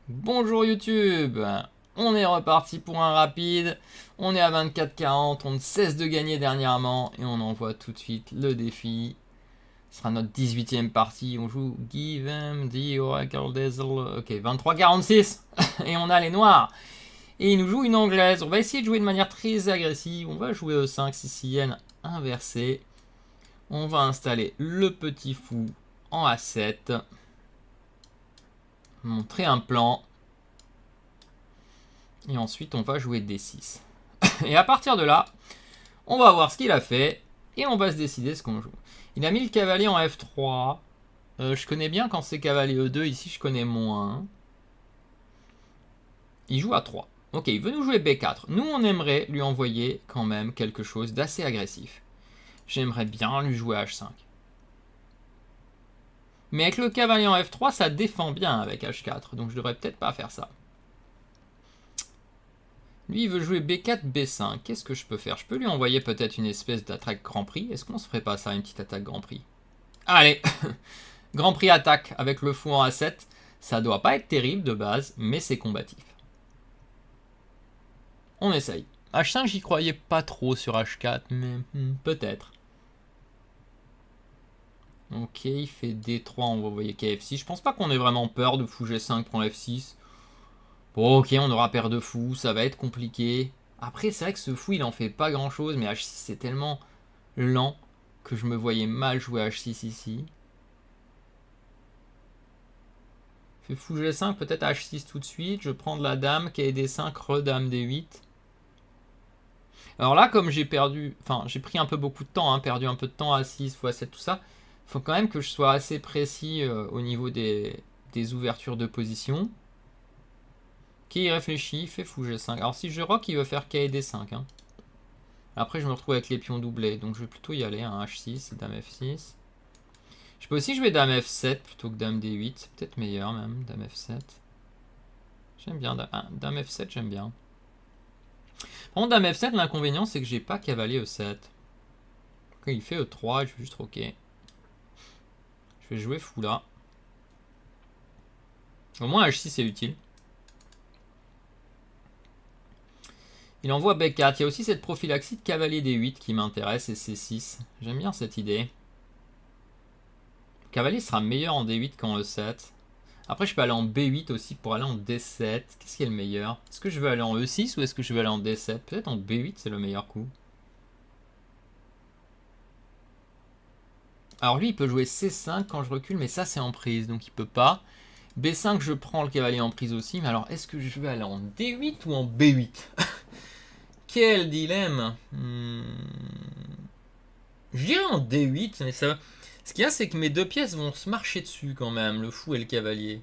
Bonjour YouTube, on est reparti pour un rapide, on est à 24-40, on ne cesse de gagner dernièrement et on envoie tout de suite le défi. Ce sera notre 18ème partie, on joue Give them the Oracle Dazzle, ok 23-46 et on a les noirs. Et il nous joue une anglaise, on va essayer de jouer de manière très agressive, on va jouer E5 sicilienne inversée. On va installer le petit fou en A7, montrer un plan. Et ensuite, on va jouer D6. Et à partir de là, on va voir ce qu'il a fait. Et on va se décider ce qu'on joue. Il a mis le cavalier en F3. Je connais bien quand c'est cavalier E2. Ici, je connais moins. Il joue à 3. Ok, il veut nous jouer B4. Nous, on aimerait lui envoyer quand même quelque chose d'assez agressif. J'aimerais bien lui jouer H5. Mais avec le cavalier en F3, ça défend bien avec H4. Donc je devrais peut-être pas faire ça. Lui, il veut jouer B4, B5. Qu'est-ce que je peux faire? Je peux lui envoyer peut-être une espèce d'attaque Grand Prix. Est-ce qu'on se ferait pas ça, une petite attaque Grand Prix? Allez Grand Prix attaque avec le fou en A7. Ça doit pas être terrible de base, mais c'est combatif. On essaye. H5, j'y croyais pas trop sur H4, mais peut-être. Ok, il fait D3, on va envoyer KF6. Je pense pas qu'on ait vraiment peur de fou G5 prend F6. Bon, ok, on aura paire de fous, ça va être compliqué. Après, c'est vrai que ce fou, il en fait pas grand chose, mais H6, c'est tellement lent que je me voyais mal jouer H6 ici. Fait fou G5, peut-être H6 tout de suite. Je prends de la dame, KD5, re-dame D8. Alors là, comme j'ai perdu, enfin, j'ai pris un peu beaucoup de temps, perdu un peu de temps à 6 x 7, tout ça. Il faut quand même que je sois assez précis au niveau des ouvertures de position. Qui réfléchit, fait fou G5. Alors si je rock, il veut faire KD5. Après, je me retrouve avec les pions doublés, donc je vais plutôt y aller. H6, dame F6. Je peux aussi jouer dame F7 plutôt que dame D8. C'est peut-être meilleur même, dame F7. J'aime bien, dame F7, j'aime bien. Par contre, dame F7, l'inconvénient, c'est que j'ai pas cavalier E7. Quand il fait E3, je vais juste OK. Je vais jouer fou là. Au moins, H6 est utile. Il envoie B4. Il y a aussi cette prophylaxie de cavalier D8 qui m'intéresse et C6. J'aime bien cette idée. Le cavalier sera meilleur en D8 qu'en E7. Après, je peux aller en B8 aussi pour aller en D7. Qu'est-ce qui est le meilleur? Est-ce que je veux aller en E6 ou est-ce que je veux aller en D7? Peut-être en B8, c'est le meilleur coup. Alors lui, il peut jouer C5 quand je recule, mais ça, c'est en prise, donc il peut pas. B5, je prends le cavalier en prise aussi. Mais alors, est-ce que je veux aller en D8 ou en B8? Quel dilemme. Je dirais en D8, mais ça... Ce qu'il y a, c'est que mes deux pièces vont se marcher dessus quand même, le fou et le cavalier.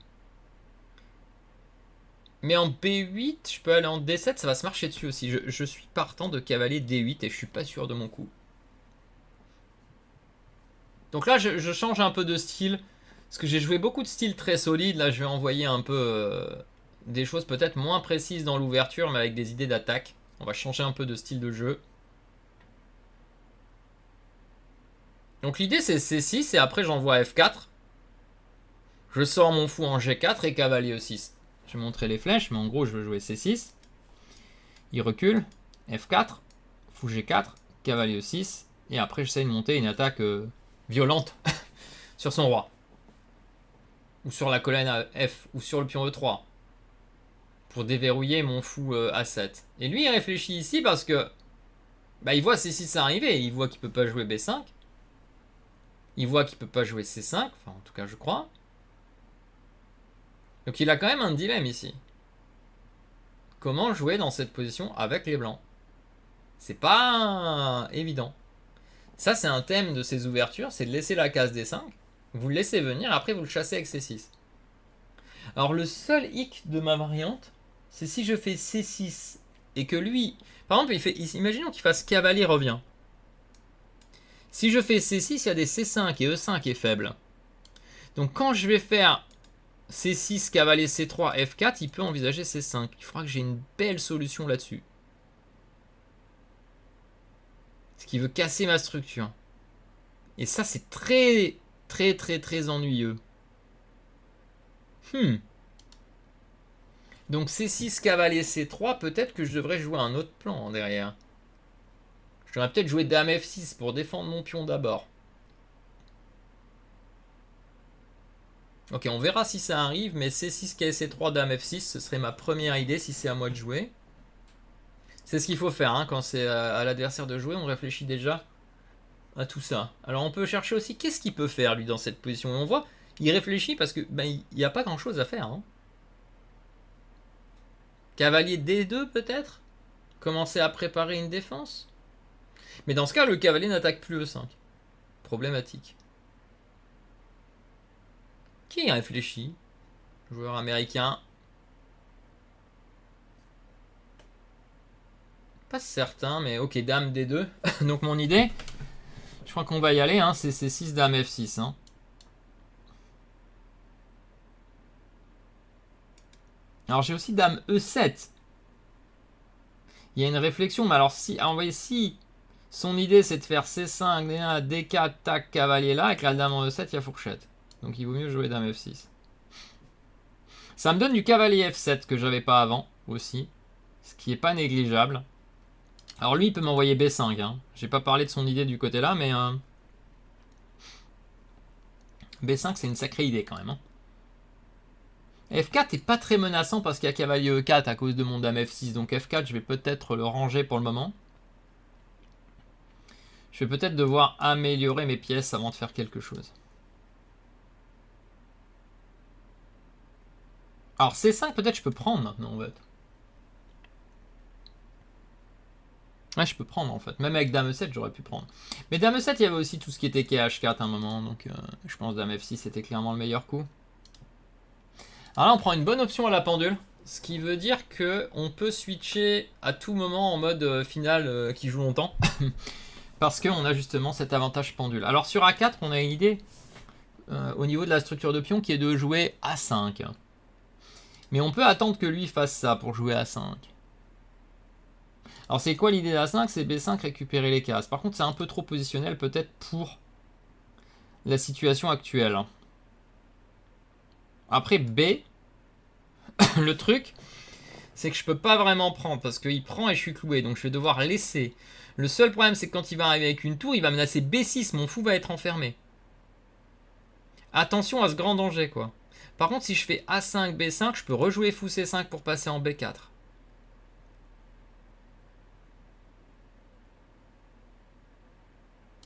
Mais en B8, je peux aller en D7, ça va se marcher dessus aussi. Je suis partant de cavalier D8 et je suis pas sûr de mon coup. Donc là, je change un peu de style. Parce que j'ai joué beaucoup de styles très solides. Là, je vais envoyer un peu des choses peut-être moins précises dans l'ouverture, mais avec des idées d'attaque. On va changer un peu de style de jeu. Donc l'idée, c'est C6 et après, j'envoie F4. Je sors mon fou en G4 et cavalier E6. Je vais montrer les flèches, mais en gros, je veux jouer C6. Il recule. F4. Fou G4. Cavalier E6. Et après, j'essaie de monter une attaque violente sur son roi. Ou sur la colonne F. Ou sur le pion E3. Pour déverrouiller mon fou A7. Et lui, il réfléchit ici parce que bah, il voit C6 arriver. Il voit qu'il peut pas jouer B5. Il voit qu'il peut pas jouer C5. Enfin, en tout cas, je crois. Donc il a quand même un dilemme ici. Comment jouer dans cette position avec les blancs? C'est pas évident. Ça, c'est un thème de ces ouvertures, c'est de laisser la case D5. Vous le laissez venir, après vous le chassez avec C6. Alors le seul hic de ma variante, c'est si je fais C6 et que lui... Par exemple, imaginons qu'il fasse cavalier revient. Si je fais C6, il y a des C5 et E5 est faible. Donc quand je vais faire C6, cavalier C3, F4, il peut envisager C5. Il faudra que j'ai une belle solution là-dessus. Ce qui veut casser ma structure. Et ça, c'est très, très, très, très ennuyeux. Donc C6, cavalier C3, peut-être que je devrais jouer un autre plan derrière. Je devrais peut-être jouer dame F6 pour défendre mon pion d'abord. Ok, on verra si ça arrive, mais C6, C3, dame F6, ce serait ma première idée si c'est à moi de jouer. C'est ce qu'il faut faire, hein, quand c'est à l'adversaire de jouer, on réfléchit déjà à tout ça. Alors on peut chercher aussi qu'est-ce qu'il peut faire lui dans cette position. Et on voit, il réfléchit parce que ben, il n'y a pas grand-chose à faire. Hein. Cavalier D2 peut-être. Commencer à préparer une défense. Mais dans ce cas, le cavalier n'attaque plus E5. Problématique. Qui réfléchit? Joueur américain. Pas certain, mais ok, dame D2. Donc mon idée, je crois qu'on va y aller, hein, c'est C6, dame F6. Hein. Alors j'ai aussi dame E7. Il y a une réflexion, mais alors si, si son idée c'est de faire C5, D1, D4, tac, cavalier là, avec la dame en E7, il y a fourchette. Donc il vaut mieux jouer dame F6. Ça me donne du cavalier F7 que j'avais pas avant aussi, ce qui est pas négligeable. Alors lui il peut m'envoyer B5. Hein. J'ai pas parlé de son idée du côté là, mais B5 c'est une sacrée idée quand même. Hein. F4 est pas très menaçant parce qu'il y a cavalier E4 à cause de mon dame F6. Donc F4 je vais peut-être le ranger pour le moment. Je vais peut-être devoir améliorer mes pièces avant de faire quelque chose. Alors C5 peut-être je peux prendre maintenant en fait. Ouais, je peux prendre en fait. Même avec dame E7 j'aurais pu prendre. Mais dame E7 il y avait aussi tout ce qui était KH4 à un moment. Donc je pense dame F6 c'était clairement le meilleur coup. Alors là on prend une bonne option à la pendule. Ce qui veut dire qu'on peut switcher à tout moment en mode final qui joue longtemps. Parce qu'on a justement cet avantage pendule. Alors sur A4 on a une idée au niveau de la structure de pion qui est de jouer A5. Mais on peut attendre que lui fasse ça pour jouer A5. Alors c'est quoi l'idée d'A5? C'est B5 récupérer les cases. Par contre c'est un peu trop positionnel peut-être pour la situation actuelle. Après B, le truc c'est que je peux pas vraiment prendre parce qu'il prend et je suis cloué. Donc je vais devoir laisser. Le seul problème c'est que quand il va arriver avec une tour, il va menacer B6. Mon fou va être enfermé. Attention à ce grand danger quoi. Par contre si je fais A5, B5, je peux rejouer fou C5 pour passer en B4.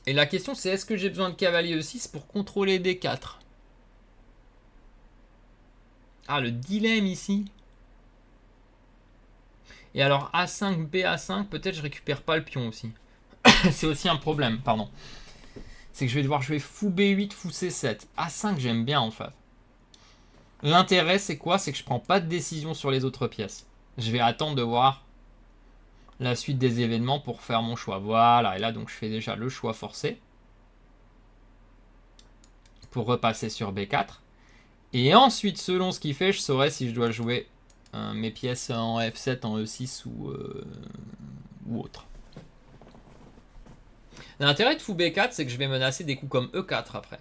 Et la question c'est est-ce que j'ai besoin de cavalier E6 pour contrôler D4? Ah, le dilemme ici. Et alors A5, BA5, peut-être je récupère pas le pion aussi. C'est aussi un problème, pardon. C'est que je vais devoir jouer fou B8, fou C7. A5 j'aime bien en fait. L'intérêt c'est quoi? C'est que je prends pas de décision sur les autres pièces. Je vais attendre de voir la suite des événements pour faire mon choix. Voilà, et là donc je fais déjà le choix forcé. Pour repasser sur B4. Et ensuite, selon ce qu'il fait, je saurai si je dois jouer mes pièces en F7, en E6 ou autre. L'intérêt de fou B4, c'est que je vais menacer des coups comme E4 après.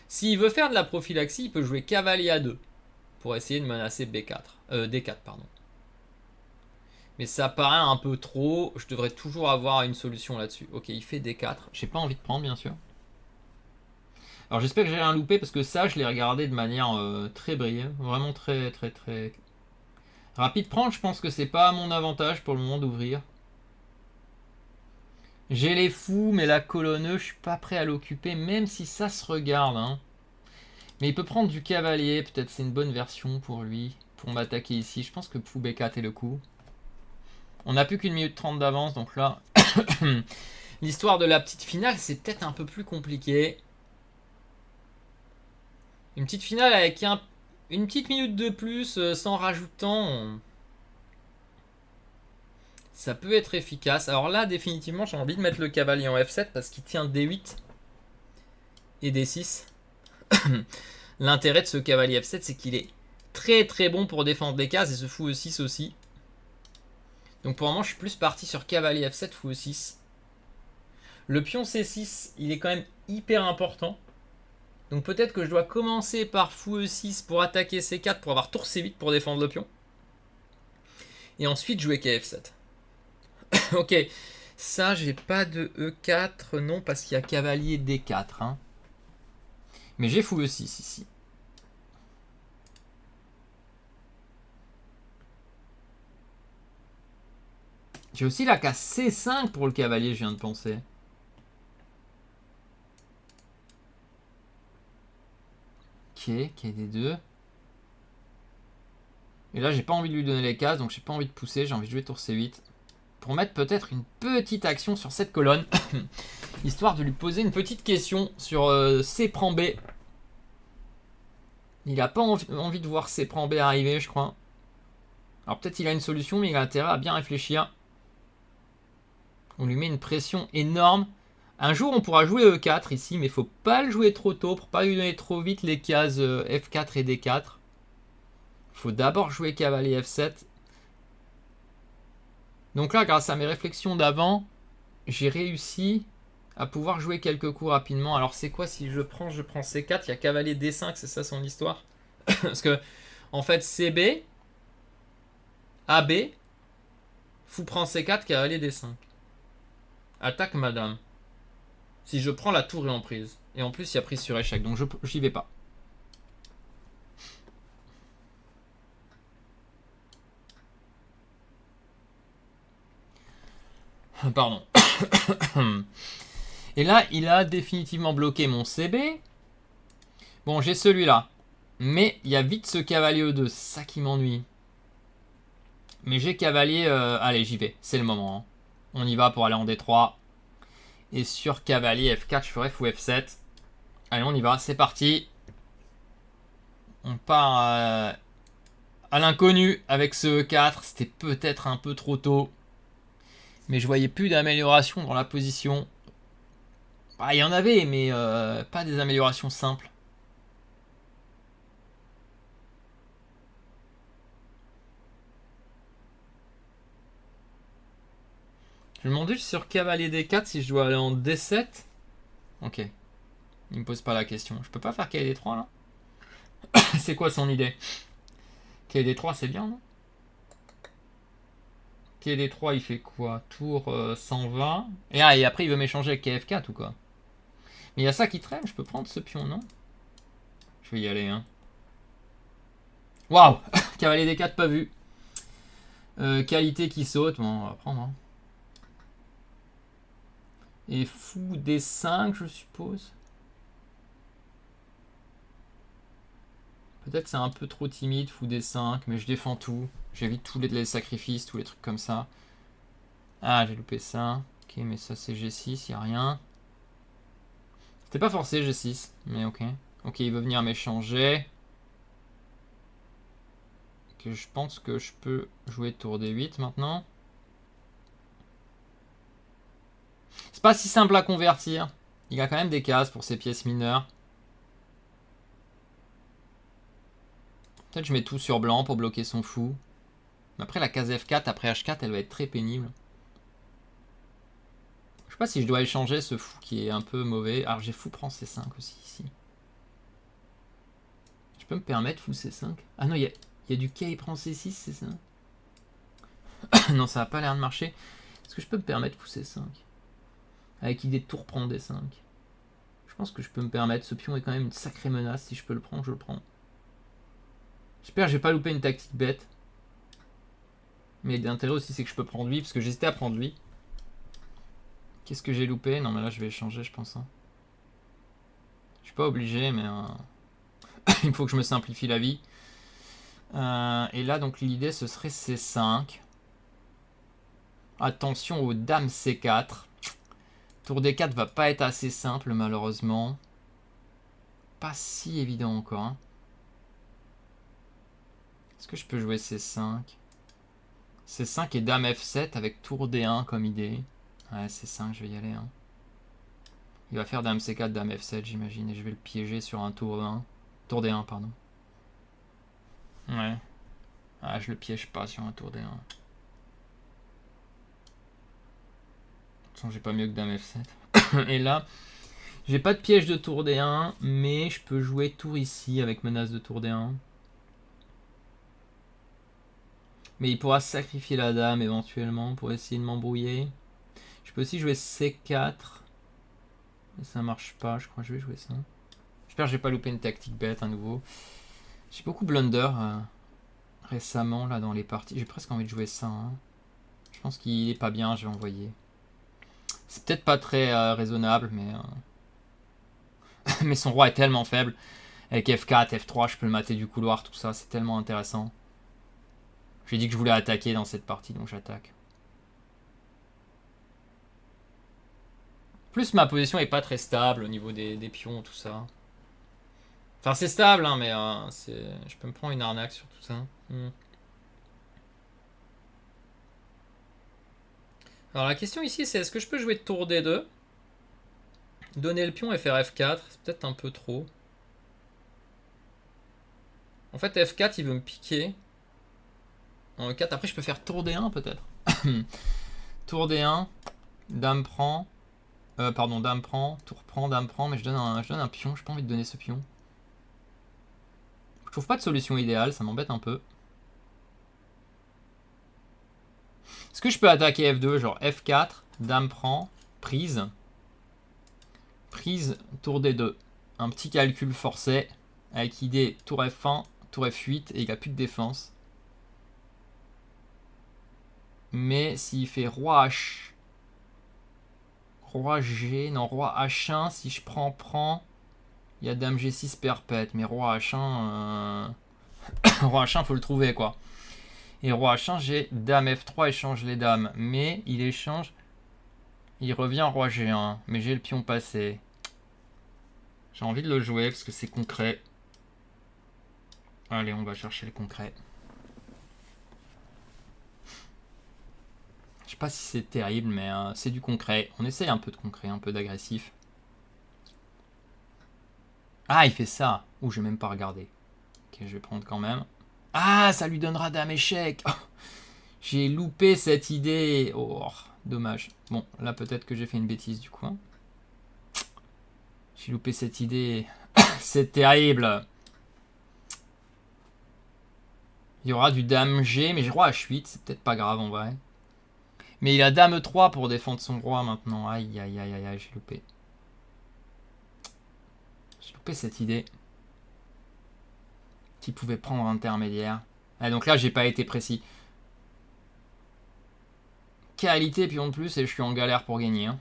S'il veut faire de la prophylaxie, il peut jouer cavalier A2 pour essayer de menacer B4. D4, pardon. Mais ça paraît un peu trop. Je devrais toujours avoir une solution là-dessus. Ok, il fait D4. J'ai pas envie de prendre, bien sûr. Alors j'espère que j'ai rien loupé parce que ça, je l'ai regardé de manière très brève. Vraiment très rapide. Prendre, je pense que c'est pas à mon avantage pour le moment d'ouvrir. J'ai les fous, mais la colonne E, je suis pas prêt à l'occuper, même si ça se regarde. Hein. Mais il peut prendre du cavalier, peut-être c'est une bonne version pour lui, pour m'attaquer ici. Je pense que fou B4 est le coup. On n'a plus qu'une minute 30 d'avance, donc là... L'histoire de la petite finale, c'est peut-être un peu plus compliqué. Une petite finale avec une petite minute de plus, sans rajoutant... Ça peut être efficace. Alors là, définitivement, j'ai envie de mettre le cavalier en F7 parce qu'il tient D8 et D6. L'intérêt de ce cavalier F7, c'est qu'il est très bon pour défendre les cases et ce fou E6 aussi. Donc pour le moment, je suis plus parti sur cavalier F7, fou E6. Le pion C6, il est quand même hyper important. Donc peut-être que je dois commencer par fou E6 pour attaquer C4 pour avoir tour C8 pour défendre le pion. Et ensuite jouer KF7. Ok, ça j'ai pas de E4, non, parce qu'il y a cavalier D4. Hein. Mais j'ai fou E6 ici. J'ai aussi la case C5 pour le cavalier, je viens de penser. Ok, KD2. Et là, j'ai pas envie de lui donner les cases, donc j'ai pas envie de pousser, j'ai envie de jouer tour C8. Pour mettre peut-être une petite action sur cette colonne. Histoire de lui poser une petite question sur C prend B. Il a pas envie de voir C prend B arriver, je crois. Alors peut-être il a une solution, mais il a intérêt à bien réfléchir. On lui met une pression énorme. Un jour, on pourra jouer E4 ici, mais il faut pas le jouer trop tôt pour pas lui donner trop vite les cases F4 et D4. Il faut d'abord jouer cavalier F7. Donc là, grâce à mes réflexions d'avant, j'ai réussi à pouvoir jouer quelques coups rapidement. Alors c'est quoi si je prends C4, il y a cavalier D5, c'est ça son histoire. Parce que, en fait, CB, AB, fou prend C4, cavalier D5. Attaque madame. Si je prends la tour est en prise. Et en plus, il y a prise sur échec, donc j'y vais pas. Pardon. Et là, il a définitivement bloqué mon CB. Bon, j'ai celui-là. Mais il y a vite ce cavalier E2, c'est ça qui m'ennuie. Mais j'ai cavalier... allez, j'y vais, c'est le moment. Hein. On y va pour aller en D3. Et sur cavalier F4, je ferai fou F7. Allez, on y va, c'est parti. On part à l'inconnu avec ce E4. C'était peut-être un peu trop tôt. Mais je voyais plus d'amélioration dans la position. Ah, il y en avait, mais pas des améliorations simples. Je me demandais sur cavalier D4 si je dois aller en D7. Ok. Il me pose pas la question. Je peux pas faire cavalier D3 là. C'est quoi son idée? Cavalier D3 c'est bien non? Cavalier D3 il fait quoi? Tour 120. Et après il veut m'échanger avec KF4 ou quoi? Mais il y a ça qui traîne, je peux prendre ce pion non? Je vais y aller hein. Waouh. Cavalier D4 pas vu. Qualité qui saute, bon on va prendre hein. Et fou D5 je suppose. Peut-être c'est un peu trop timide, fou D5, mais je défends tout. J'évite tous les sacrifices, tous les trucs comme ça. Ah, j'ai loupé ça. Ok, mais ça c'est G6, y a rien. C'était pas forcé G6, mais ok. Ok, il veut venir m'échanger. Ok, je pense que je peux jouer tour D8 maintenant. C'est pas si simple à convertir. Il a quand même des cases pour ses pièces mineures. Peut-être je mets tout sur blanc pour bloquer son fou. Mais après la case F4, après H4, elle va être très pénible. Je sais pas si je dois échanger ce fou qui est un peu mauvais. Alors j'ai fou prend C5 aussi ici. Je peux me permettre fou C5. Ah non, il y a du K prend C6, c'est ça? Non, ça a pas l'air de marcher. Est-ce que je peux me permettre fou C5? Avec idée de tour prend D5. Je pense que je peux me permettre. Ce pion est quand même une sacrée menace. Si je peux le prendre, je le prends. J'espère que j'ai pas loupé une tactique bête. Mais l'intérêt aussi, c'est que je peux prendre lui, parce que j'hésitais à prendre lui. Qu'est-ce que j'ai loupé? Non, mais là, je vais échanger, je pense. Hein. Je suis pas obligé, mais il faut que je me simplifie la vie. Et là, donc, l'idée, ce serait C5. Attention aux dames C4. Tour D4 va pas être assez simple, malheureusement. Pas si évident encore. Hein. Est-ce que je peux jouer C5? C5 et dame F7 avec tour D1 comme idée. Ouais, C5, je vais y aller. Hein. Il va faire dame C4, dame F7, j'imagine. Et je vais le piéger sur un tour 1. Tour D1, pardon. Ouais. Ah, je le piège pas sur un tour D1. De toute façon, j'ai pas mieux que dame F7. Et là, J'ai pas de piège de tour D1, mais je peux jouer tour ici avec menace de tour D1. Mais il pourra sacrifier la dame éventuellement pour essayer de m'embrouiller. Je peux aussi jouer C4. Mais ça marche pas, je crois que je vais jouer ça. J'espère que j'ai pas loupé une tactique bête à nouveau. J'ai beaucoup blunder récemment là dans les parties. J'ai presque envie de jouer ça. Hein. Je pense qu'il est pas bien, je vais envoyer. C'est peut-être pas très raisonnable, mais... mais son roi est tellement faible. Avec F4, F3, je peux le mater du couloir, tout ça, c'est tellement intéressant. J'ai dit que je voulais attaquer dans cette partie, donc j'attaque. Plus ma position est pas très stable au niveau des pions, tout ça. Enfin, c'est stable, hein, mais je peux me prendre une arnaque sur tout ça. Alors la question ici, c'est est-ce que je peux jouer tour D2, donner le pion et faire F4? C'est peut-être un peu trop. En fait, F4, il veut me piquer. En E4, après, je peux faire tour D1 peut-être. Tour D1, dame prend. Pardon, dame prend, tour prend, dame prend, mais je donne un pion. J'ai pas envie de donner ce pion. Je trouve pas de solution idéale, ça m'embête un peu. Est-ce que je peux attaquer F2, genre F4, dame prend, prise. Prise, tour D2. Un petit calcul forcé, avec idée tour F1, tour F8, et il a plus de défense. Mais s'il fait roi H... Roi G, non, roi H1, si je prends, il y a dame G6 perpète, mais roi H1, roi H1, faut le trouver, quoi. Et roi H1, j'ai dame F3, échange les dames, mais il échange, il revient roi G1, mais j'ai le pion passé. J'ai envie de le jouer, parce que c'est concret. Allez, on va chercher le concret. Je sais pas si c'est terrible, mais c'est du concret. On essaye un peu de concret, un peu d'agressif. Ah, il fait ça. Ouh, je vais même pas regarder. Ok, je vais prendre quand même. Ah, ça lui donnera dame échec. Oh, j'ai loupé cette idée. Oh, dommage. Bon, là peut-être que j'ai fait une bêtise du coup. Hein. J'ai loupé cette idée. C'est terrible. Il y aura du dame G, mais j'ai roi H8. C'est peut-être pas grave en vrai. Mais il a dame E3 pour défendre son roi maintenant. Aïe, aïe, aïe, aïe, aïe, j'ai loupé. J'ai loupé cette idée. Qui pouvait prendre intermédiaire. Ah, donc là, j'ai pas été précis. Qualité pion de plus et je suis en galère pour gagner. Hein.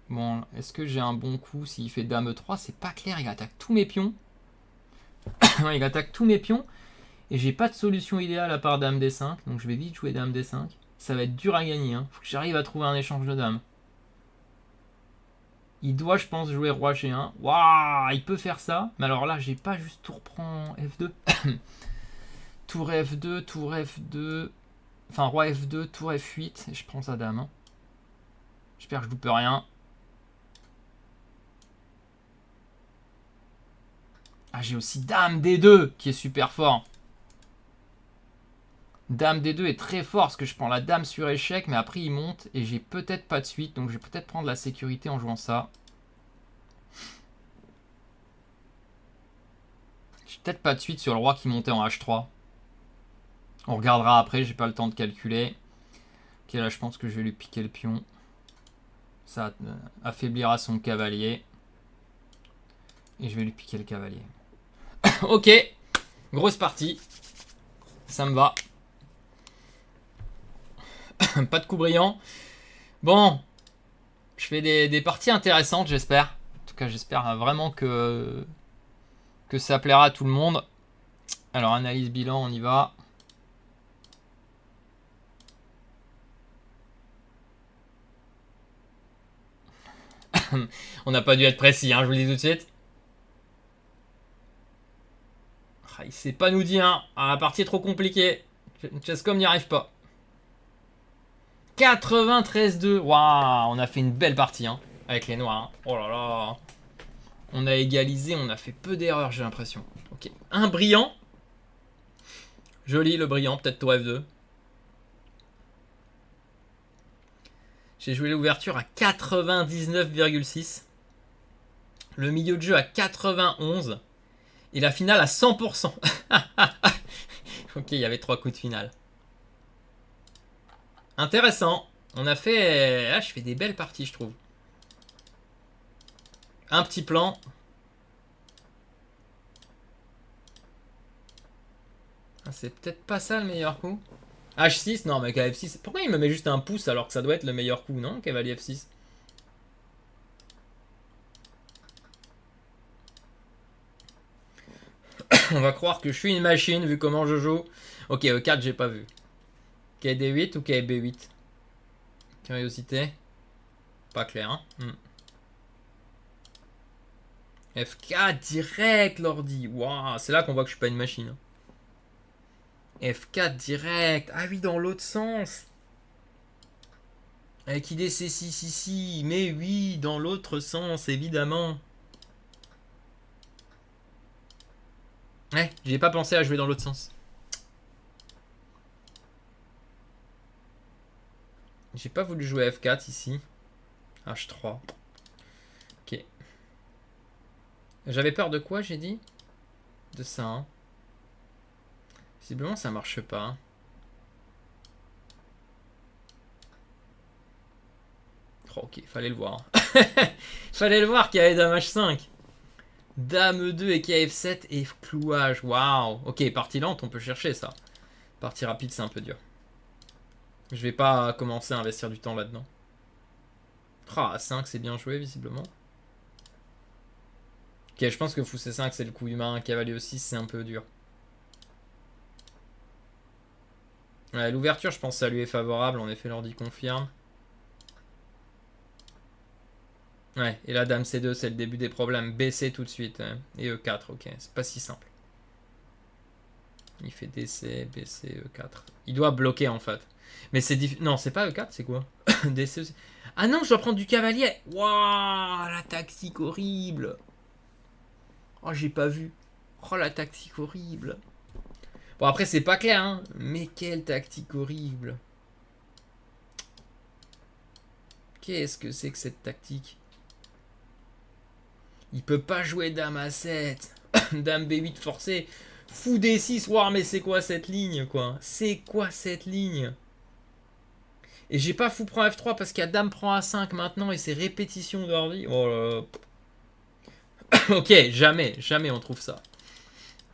Bon, est-ce que j'ai un bon coup s'il fait dame E3? C'est pas clair, il attaque tous mes pions. Il attaque tous mes pions. Et j'ai pas de solution idéale à part dame D5. Donc je vais vite jouer dame D5. Ça va être dur à gagner. Hein. Faut que j'arrive à trouver un échange de dames. Il doit, je pense, jouer roi G1. Waouh, il peut faire ça. Mais alors là, j'ai pas juste tour prend F2. Tour F2, tour F2. Enfin, roi F2, tour F8. Et je prends sa dame. Hein. J'espère que je loupe rien. Ah, j'ai aussi dame D2 qui est super fort. Dame D2 est très fort parce que je prends la dame sur échec, mais après il monte et j'ai peut-être pas de suite, donc je vais peut-être prendre la sécurité en jouant ça. J'ai peut-être pas de suite sur le roi qui montait en H3. On regardera après, j'ai pas le temps de calculer. Ok, là je pense que je vais lui piquer le pion. Ça affaiblira son cavalier. Et je vais lui piquer le cavalier. Ok, grosse partie. Ça me va. Pas de coup brillant. Bon, je fais des parties intéressantes, j'espère. En tout cas, j'espère vraiment que ça plaira à tout le monde. Alors, analyse bilan, on y va. On n'a pas dû être précis, hein, je vous le dis tout de suite. Ah, il sait pas nous dire, hein. Ah, la partie est trop compliquée. Chesscom n'y arrive pas. 93-2. Waouh, on a fait une belle partie hein, avec les noirs. Hein. Oh là là. On a égalisé, on a fait peu d'erreurs, j'ai l'impression. Ok, un brillant. Joli le brillant, peut-être tour F2. J'ai joué l'ouverture à 99,6. Le milieu de jeu à 91. Et la finale à 100%. Ok, il y avait 3 coups de finale. Intéressant. On a fait... Ah, je fais des belles parties, je trouve. Un petit plan. Ah, c'est peut-être pas ça le meilleur coup. H6, non mais F6. Pourquoi il me met juste un pouce alors que ça doit être le meilleur coup, non? Cavalier F6. On va croire que je suis une machine vu comment je joue. Ok, E4 j'ai pas vu. KD8 ou KB8? Curiosité. Pas clair, hein. F4 direct l'ordi. Waouh, c'est là qu'on voit que je suis pas une machine. F4 direct. Ah oui, dans l'autre sens. Avec IDC6 ici. Mais oui, dans l'autre sens, évidemment. Ouais, j'ai pas pensé à jouer dans l'autre sens. J'ai pas voulu jouer F4 ici. H3. Ok. J'avais peur de quoi, j'ai dit? De ça, hein. Visiblement, ça marche pas. Oh, ok, fallait le voir. Fallait le voir qu'il y avait Dame H5. Dame E2 et KF7 et clouage. Waouh. Ok, partie lente, on peut chercher ça. Partie rapide, c'est un peu dur. Je vais pas commencer à investir du temps là-dedans. Ah, A5, c'est bien joué, visiblement. Ok, je pense que fou C5, c'est le coup humain. Cavalier E6, c'est un peu dur. Ouais, l'ouverture, je pense que ça lui est favorable. En effet, l'ordi confirme. Ouais, et la Dame C2, c'est le début des problèmes. BC tout de suite. Hein. Et E4, ok. C'est pas si simple. Il fait DC, BC, E4. Il doit bloquer, en fait. Mais c'est difficile. Non, c'est pas E4, c'est quoi? DC. Ah non, je dois prendre du cavalier. Waouh, la tactique horrible. Oh, j'ai pas vu. Oh, la tactique horrible. Bon, après, c'est pas clair, hein. Mais quelle tactique horrible. Qu'est-ce que c'est que cette tactique? Il peut pas jouer Dame A7. Dame B8 forcé. Fou D6. Wow, mais c'est quoi cette ligne, quoi? C'est quoi cette ligne? Et j'ai pas fou prend F3 parce qu'il y a Dame prend A5 maintenant et c'est répétition d'ordi. Oh là là. Ok, jamais, jamais on trouve ça.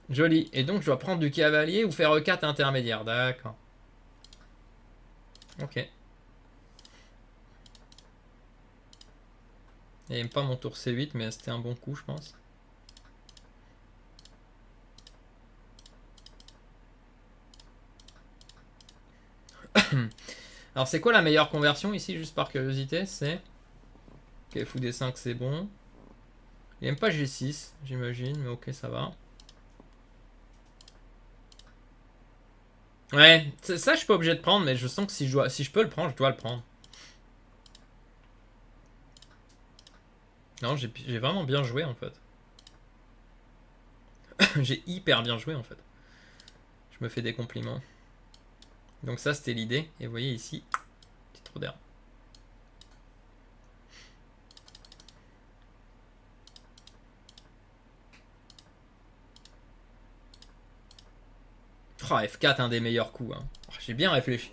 Joli. Et donc je dois prendre du cavalier ou faire E4 intermédiaire. D'accord. Ok. Il aime pas mon tour C8, mais c'était un bon coup, je pense. Alors c'est quoi la meilleure conversion ici, juste par curiosité? C'est... Ok, fou D5, c'est bon. Il aime pas G6, j'imagine, mais ok, ça va. Ouais, ça je suis pas obligé de prendre, mais je sens que si je peux le prendre, je dois le prendre. Non, j'ai vraiment bien joué en fait. J'ai hyper bien joué en fait. Je me fais des compliments. Donc ça c'était l'idée. Et vous voyez ici, petit trou d'air. Oh, F4, un des meilleurs coups. Hein. Oh, j'ai bien réfléchi.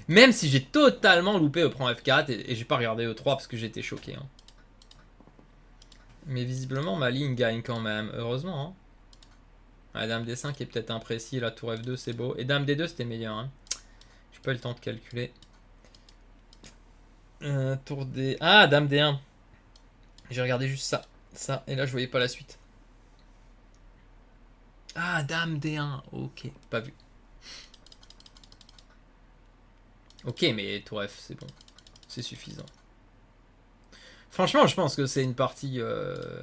Même si j'ai totalement loupé E prend F4 et j'ai pas regardé E3 parce que j'étais choqué. Hein. Mais visiblement ma ligne gagne quand même. Heureusement. Hein. Ah, Dame D5 est peut-être imprécis. La tour F2 c'est beau. Et Dame D2 c'était meilleur. Hein. J'ai pas eu le temps de calculer. Tour D... Ah, Dame D1. J'ai regardé juste ça. Ça. Et là je voyais pas la suite. Ah, Dame D1. Ok. Pas vu. Ok, mais tour F c'est bon. C'est suffisant. Franchement, je pense que c'est une partie,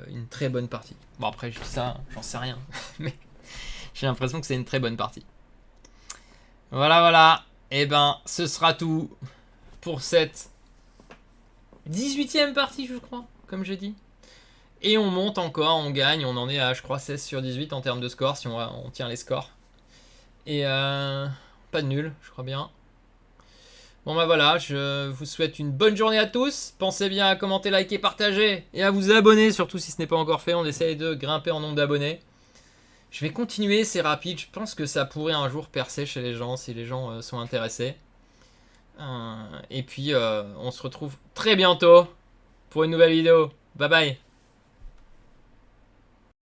une très bonne partie. Bon, après, je dis ça, j'en sais rien. Mais j'ai l'impression que c'est une très bonne partie. Voilà, voilà. Et ben, ce sera tout pour cette 18e partie, je crois, comme j'ai dit. Et on monte encore, on gagne, on en est à, je crois, 16 sur 18 en termes de score, si on tient les scores. Et pas de nul, je crois bien. Bon bah voilà, je vous souhaite une bonne journée à tous. Pensez bien à commenter, liker, partager et à vous abonner, surtout si ce n'est pas encore fait. On essaye de grimper en nombre d'abonnés. Je vais continuer, c'est rapide. Je pense que ça pourrait un jour percer chez les gens si les gens sont intéressés. Et puis on se retrouve très bientôt pour une nouvelle vidéo. Bye bye.